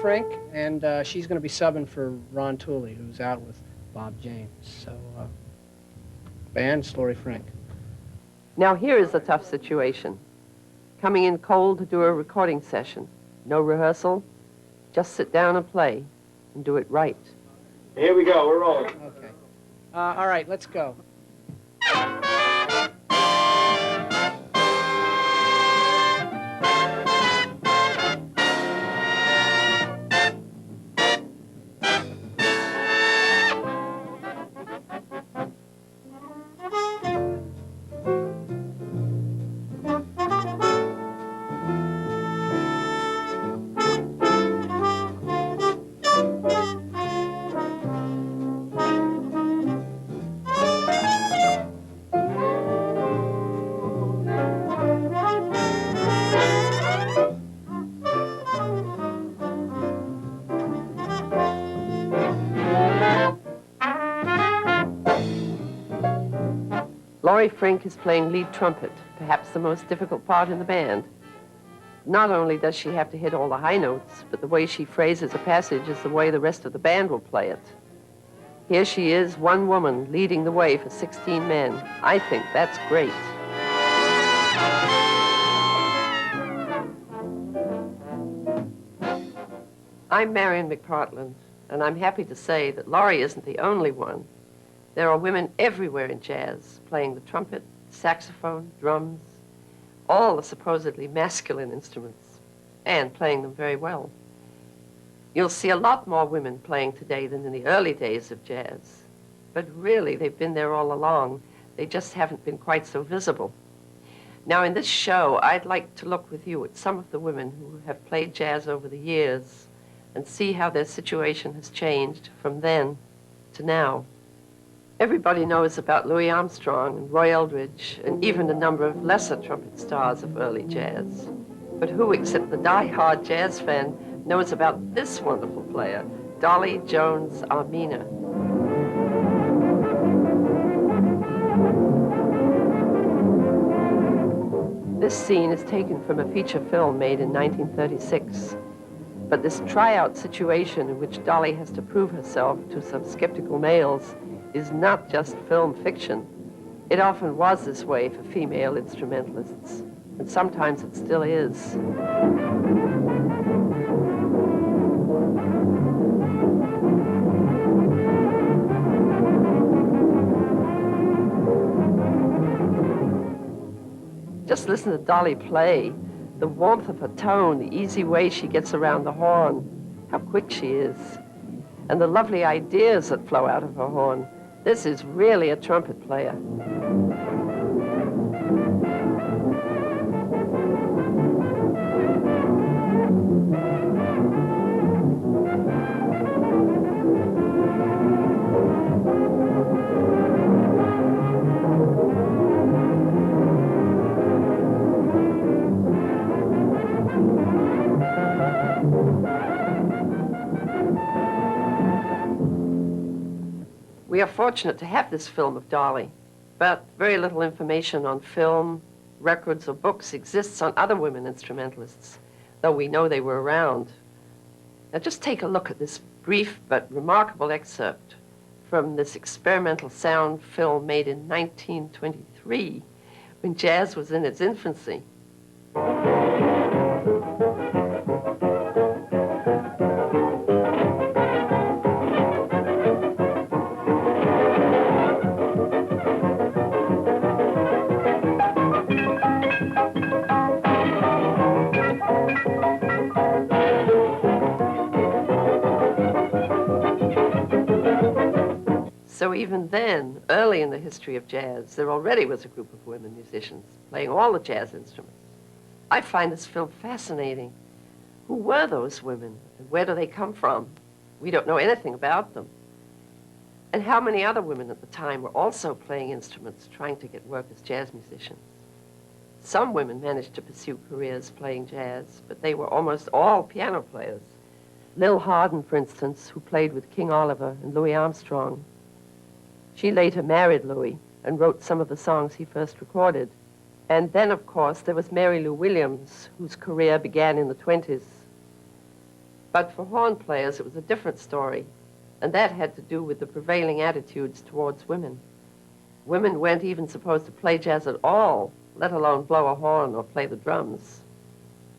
Frink, and she's going to be subbing for Ron Tooley, who's out with Bob James. So, band, it's Lori Frink. Now here is a tough situation. Coming in cold to do a recording session. No rehearsal, just sit down and play, and do it right. Here we go, we're rolling. Okay. All right, let's go. Lori Frink is playing lead trumpet, perhaps the most difficult part in the band. Not only does she have to hit all the high notes, but the way she phrases a passage is the way the rest of the band will play it. Here she is, one woman, leading the way for 16 men. I think that's great. I'm Marian McPartland, and I'm happy to say that Lori isn't the only one. There are women everywhere in jazz, playing the trumpet, saxophone, drums, all the supposedly masculine instruments, and playing them very well. You'll see a lot more women playing today than in the early days of jazz. But really, they've been there all along. They just haven't been quite so visible. Now, in this show, I'd like to look with you at some of the women who have played jazz over the years and see how their situation has changed from then to now. Everybody knows about Louis Armstrong and Roy Eldridge and even a number of lesser trumpet stars of early jazz. But who, except the die-hard jazz fan, knows about this wonderful player, Dolly Jones Armina? This scene is taken from a feature film made in 1936. But this tryout situation in which Dolly has to prove herself to some skeptical males is not just film fiction. It often was this way for female instrumentalists, and sometimes it still is. Just listen to Dolly play. The warmth of her tone, the easy way she gets around the horn, how quick she is, and the lovely ideas that flow out of her horn. This is really a trumpet player. We are fortunate to have this film of Dolly, but very little information on film, records, or books exists on other women instrumentalists, though we know they were around. Now just take a look at this brief but remarkable excerpt from this experimental sound film made in 1923, when jazz was in its infancy. So even then, early in the history of jazz, there already was a group of women musicians playing all the jazz instruments. I find this film fascinating. Who were those women, and where do they come from? We don't know anything about them. And how many other women at the time were also playing instruments, trying to get work as jazz musicians? Some women managed to pursue careers playing jazz, but they were almost all piano players. Lil Hardin, for instance, who played with King Oliver and Louis Armstrong. She later married Louis and wrote some of the songs he first recorded. And then, of course, there was Mary Lou Williams, whose career began in the 20s. But for horn players, it was a different story, and that had to do with the prevailing attitudes towards women. Women weren't even supposed to play jazz at all, let alone blow a horn or play the drums.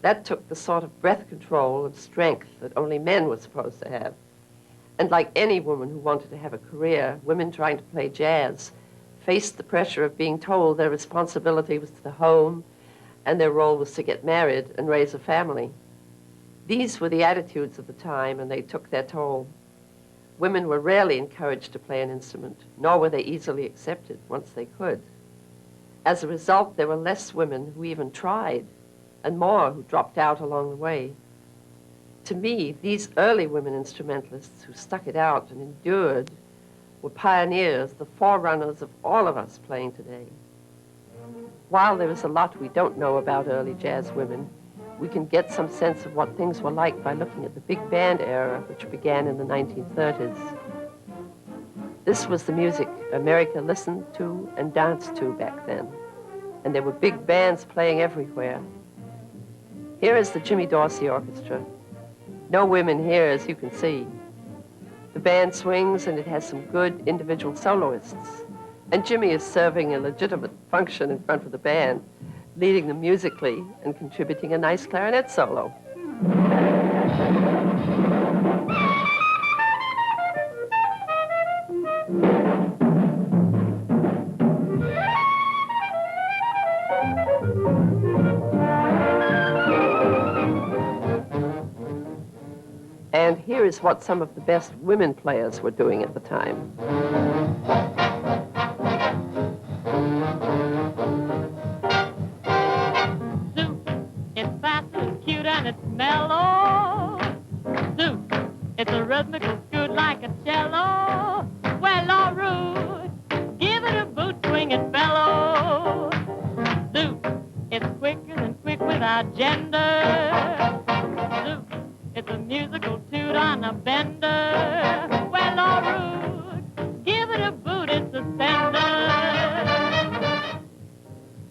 That took the sort of breath control and strength that only men were supposed to have. And like any woman who wanted to have a career, women trying to play jazz faced the pressure of being told their responsibility was to the home and their role was to get married and raise a family. These were the attitudes of the time, and they took their toll. Women were rarely encouraged to play an instrument, nor were they easily accepted once they could. As a result, there were less women who even tried, and more who dropped out along the way. To me, these early women instrumentalists who stuck it out and endured were pioneers, the forerunners of all of us playing today. While there is a lot we don't know about early jazz women, we can get some sense of what things were like by looking at the big band era, which began in the 1930s. This was the music America listened to and danced to back then, and there were big bands playing everywhere. Here is the Jimmy Dorsey Orchestra. No women here, as you can see. The band swings, and it has some good individual soloists. And Jimmy is serving a legitimate function in front of the band, leading them musically and contributing a nice clarinet solo. And here is what some of the best women players were doing at the time. It's fast, it's cute, and it's mellow. Zoot, it's a rhythmical scoot like a cello. Well, all rude, give it a boot, swing it, fellow. Zoot, it's quicker than quick without gender. Zoot, it's a musical toot on a bender. Well, all rude, give it a boot, it's a sender.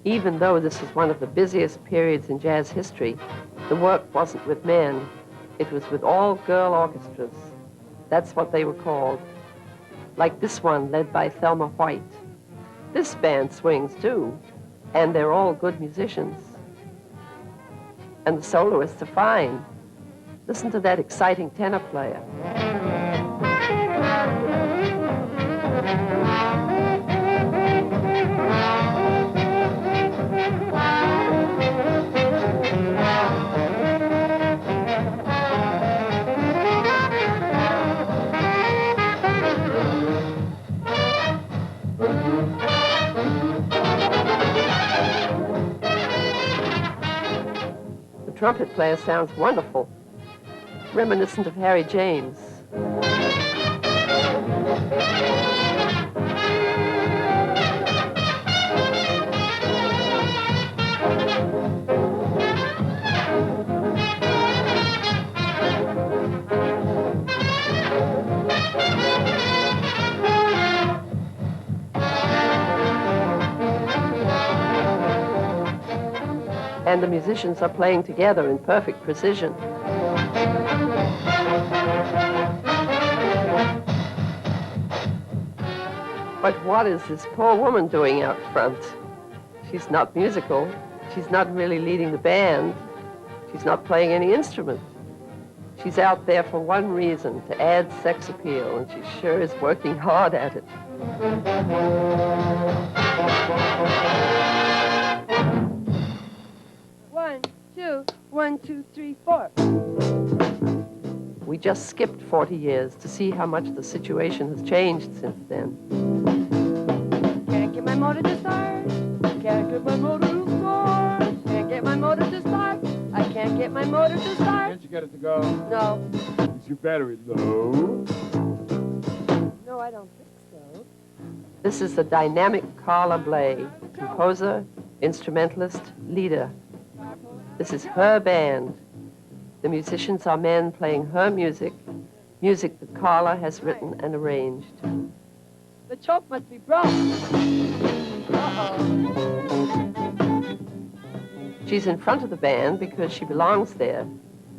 Even though this was one of the busiest periods in jazz history, the work wasn't with men. It was with all-girl orchestras. That's what they were called. Like this one, led by Thelma White. This band swings, too, and they're all good musicians. And the soloists are fine. Listen to that exciting tenor player. The trumpet player sounds wonderful, reminiscent of Harry James. And the musicians are playing together in perfect precision. But what is this poor woman doing out front? She's not musical. She's not really leading the band. She's not playing any instrument. She's out there for one reason, to add sex appeal, and she sure is working hard at it. One, two, three, four. We just skipped 40 years to see how much the situation has changed since then. Can't get my motor to start. Can't get my motor to start. Can't get my motor to start. I can't get my motor to start. Can't you get it to go? No. Is your battery low? No, I don't think so. This is the dynamic Carla Bley, composer, instrumentalist, leader. This is her band. The musicians are men playing her music, music that Carla has written and arranged. The choke must be broke. Uh-oh. She's in front of the band because she belongs there,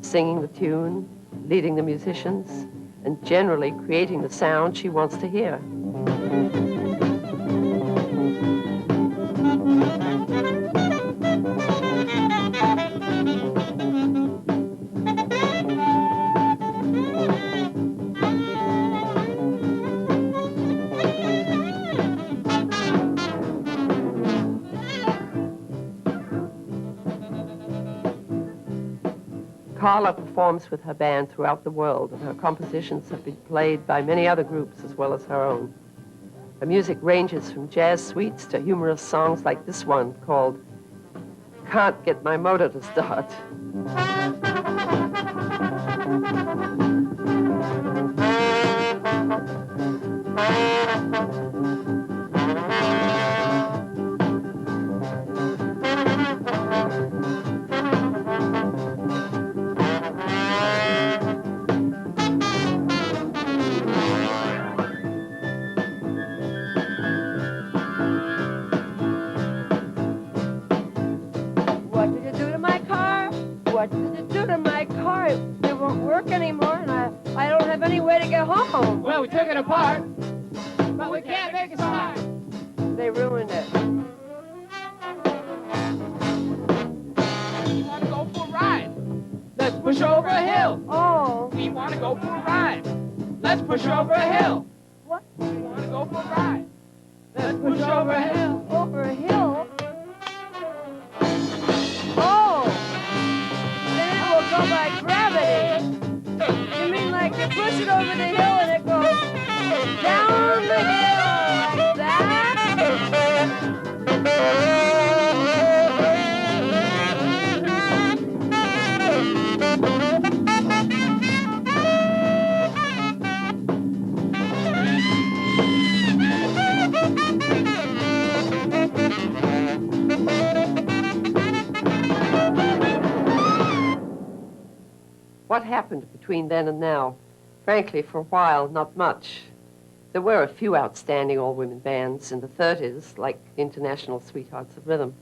singing the tune, leading the musicians, and generally creating the sound she wants to hear. Carla performs with her band throughout the world, and her compositions have been played by many other groups as well as her own. Her music ranges from jazz suites to humorous songs like this one called Can't Get My Motor to Start. What did you do to my car? It won't work anymore, and I don't have any way to get home. Well, we took it apart, but we can't make it start. They ruined it. We want to go for a ride. Let's push over a hill. Oh. We want to go for a ride. Let's push over a hill. What? We want to go for a ride. Let's push over a hill. Over a hill? Oh. Then it will go by gravity. You mean like you push it over the hill and it goes down the hill like that? What happened between then and now? Frankly, for a while, not much. There were a few outstanding all-women bands in the 30s, like International Sweethearts of Rhythm.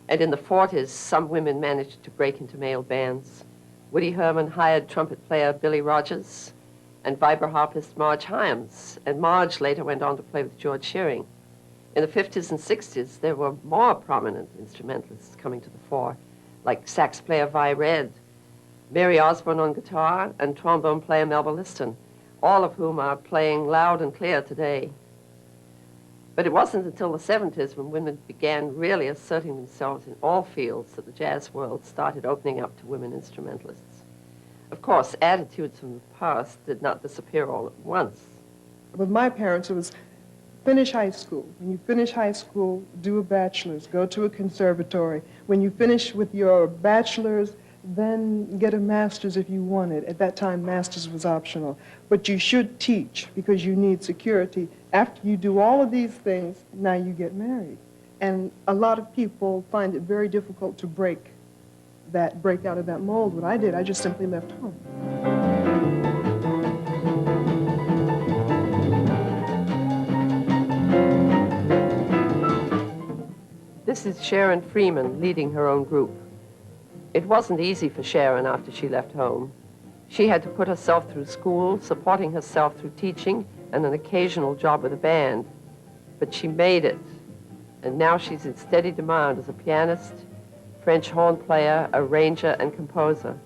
And in the 40s, some women managed to break into male bands. Woody Herman hired trumpet player Billy Rogers and vibraharpist Marge Hyams, and Marge later went on to play with George Shearing. In the 50s and 60s, there were more prominent instrumentalists coming to the fore, like sax player Vi Red, Mary Osborne on guitar, and trombone player Melba Liston, all of whom are playing loud and clear today. But it wasn't until the 70s when women began really asserting themselves in all fields that the jazz world started opening up to women instrumentalists. Of course, attitudes from the past did not disappear all at once. With my parents, it was finish high school. When you finish high school, do a bachelor's, go to a conservatory. When you finish with your bachelor's, then get a master's if you wanted. At that time, master's was optional. But you should teach because you need security. After you do all of these things, now you get married. And a lot of people find it very difficult to break out of that mold. What I did, I just simply left home. This is Sharon Freeman leading her own group. It wasn't easy for Sharon after she left home. She had to put herself through school, supporting herself through teaching and an occasional job with a band. But she made it, and now she's in steady demand as a pianist, French horn player, arranger, and composer.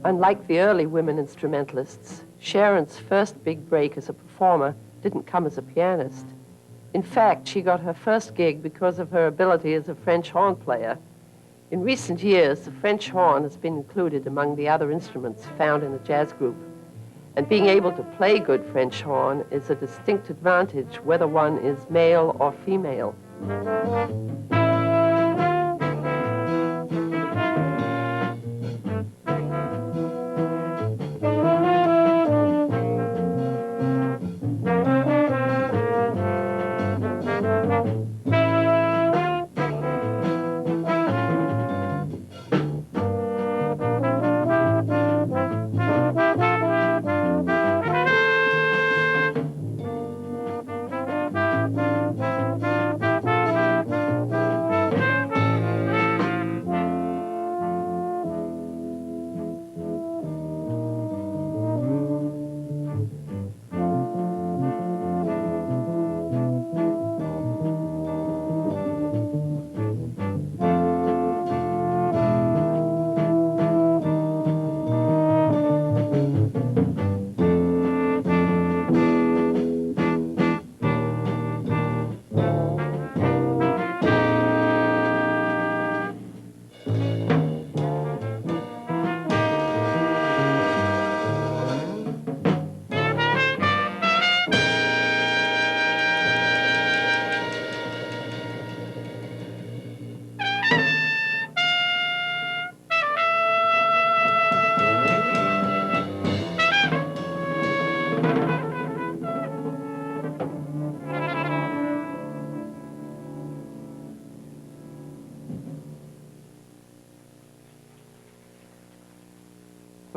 Unlike the early women instrumentalists, Sharon's first big break as a performer didn't come as a pianist. In fact, she got her first gig because of her ability as a French horn player. In recent years, the French horn has been included among the other instruments found in a jazz group. And being able to play good French horn is a distinct advantage whether one is male or female.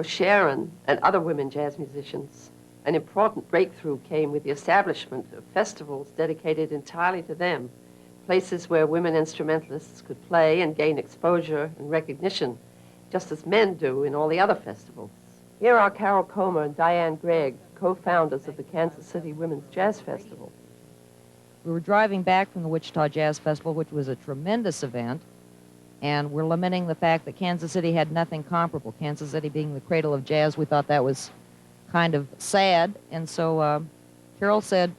For Sharon and other women jazz musicians, an important breakthrough came with the establishment of festivals dedicated entirely to them, places where women instrumentalists could play and gain exposure and recognition, just as men do in all the other festivals. Here are Carol Comer and Diane Gregg, co-founders of the Kansas City Women's Jazz Festival. We were driving back from the Wichita Jazz Festival, which was a tremendous event, and we're lamenting the fact that Kansas City had nothing comparable. Kansas City being the cradle of jazz, we thought that was kind of sad. And so Carol said,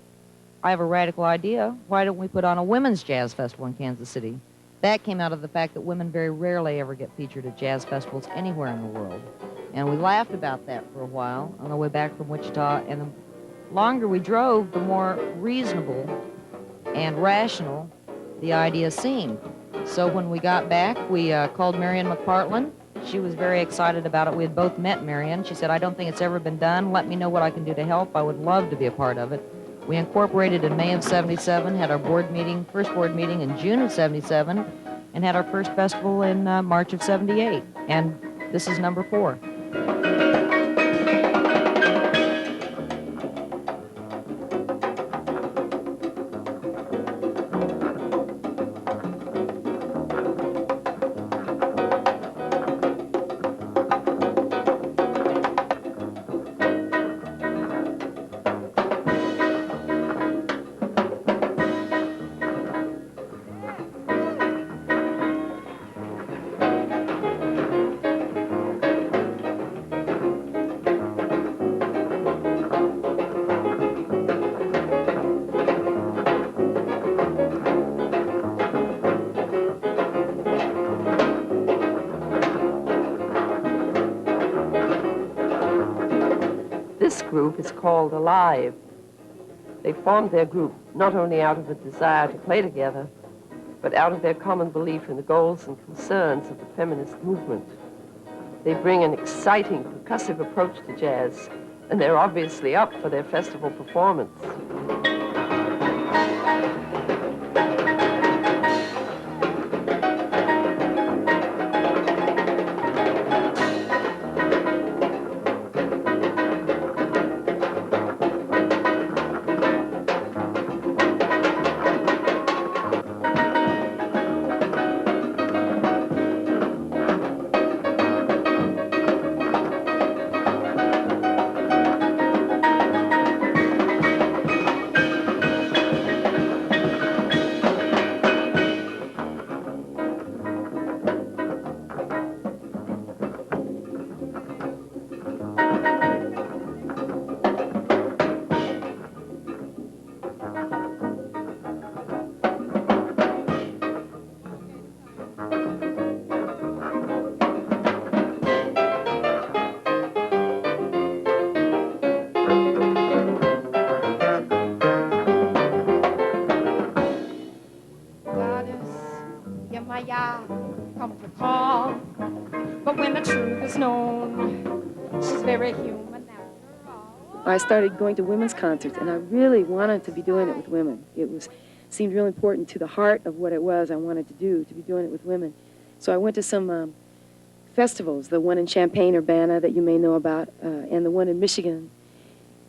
I have a radical idea. Why don't we put on a women's jazz festival in Kansas City? That came out of the fact that women very rarely ever get featured at jazz festivals anywhere in the world. And we laughed about that for a while on the way back from Wichita. And the longer we drove, the more reasonable and rational the idea seemed. So when we got back, we called Marian McPartland. She was very excited about it. We had both met Marian. She said, I don't think it's ever been done. Let me know what I can do to help. I would love to be a part of it. We incorporated in May of '77, had our first board meeting in June of '77, and had our first festival in March of '78. And this is number 4. This group is called Alive. They formed their group not only out of a desire to play together, but out of their common belief in the goals and concerns of the feminist movement. They bring an exciting, percussive approach to jazz, and they're obviously up for their festival performance. is known. She's very human after all. I started going to women's concerts, and I really wanted to be doing it with women. Seemed real important to the heart of what it was I wanted to do, to be doing it with women. So I went to some festivals, the one in Champaign-Urbana that you may know about, and the one in Michigan.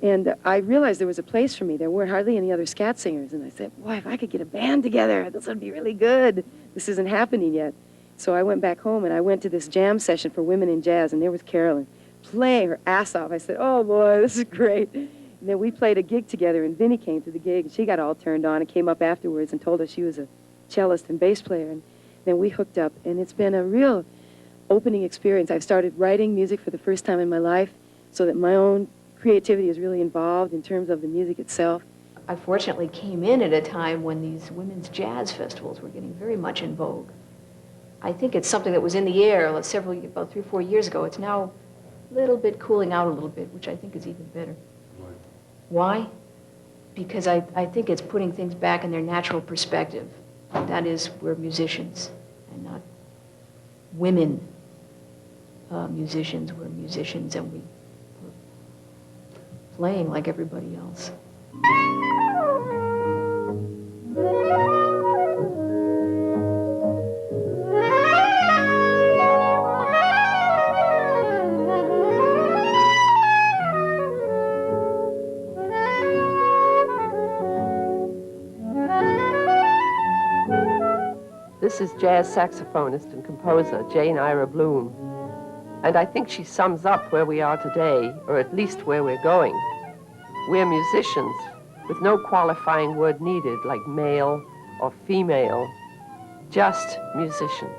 And I realized there was a place for me. There weren't hardly any other scat singers. And I said, boy, if I could get a band together, this would be really good. This isn't happening yet. So I went back home, and I went to this jam session for women in jazz, and there was Carolyn playing her ass off. I said, oh, boy, this is great. And then we played a gig together, and Vinnie came to the gig, and she got all turned on and came up afterwards and told us she was a cellist and bass player. And then we hooked up, and it's been a real opening experience. I've started writing music for the first time in my life so that my own creativity is really involved in terms of the music itself. I fortunately came in at a time when these women's jazz festivals were getting very much in vogue. I think it's something that was in the air about 3 or 4 years ago. It's now a little bit cooling out a little bit, which I think is even better. Why? Because I think it's putting things back in their natural perspective. That is, we're musicians and not women musicians. We're musicians, and we're playing like everybody else. This is jazz saxophonist and composer Jane Ira Bloom. And I think she sums up where we are today, or at least where we're going. We're musicians with no qualifying word needed, like male or female, just musicians.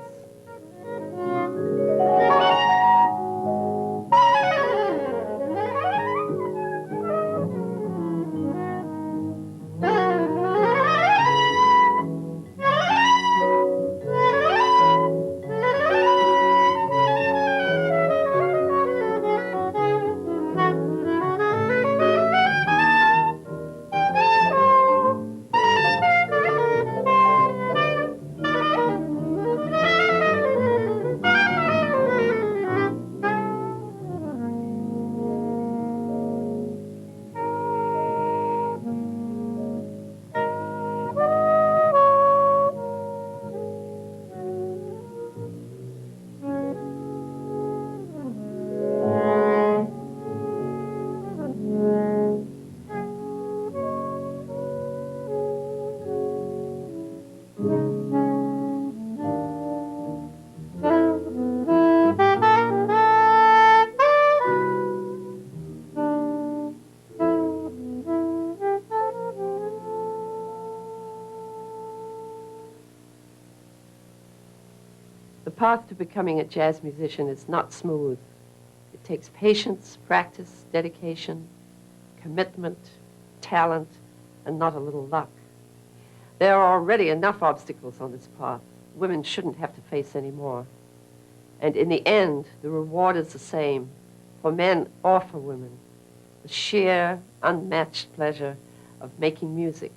The path to becoming a jazz musician is not smooth. It takes patience, practice, dedication, commitment, talent, and not a little luck. There are already enough obstacles on this path. Women shouldn't have to face any more. And in the end, the reward is the same, for men or for women. The sheer, unmatched pleasure of making music,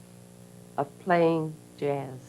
of playing jazz.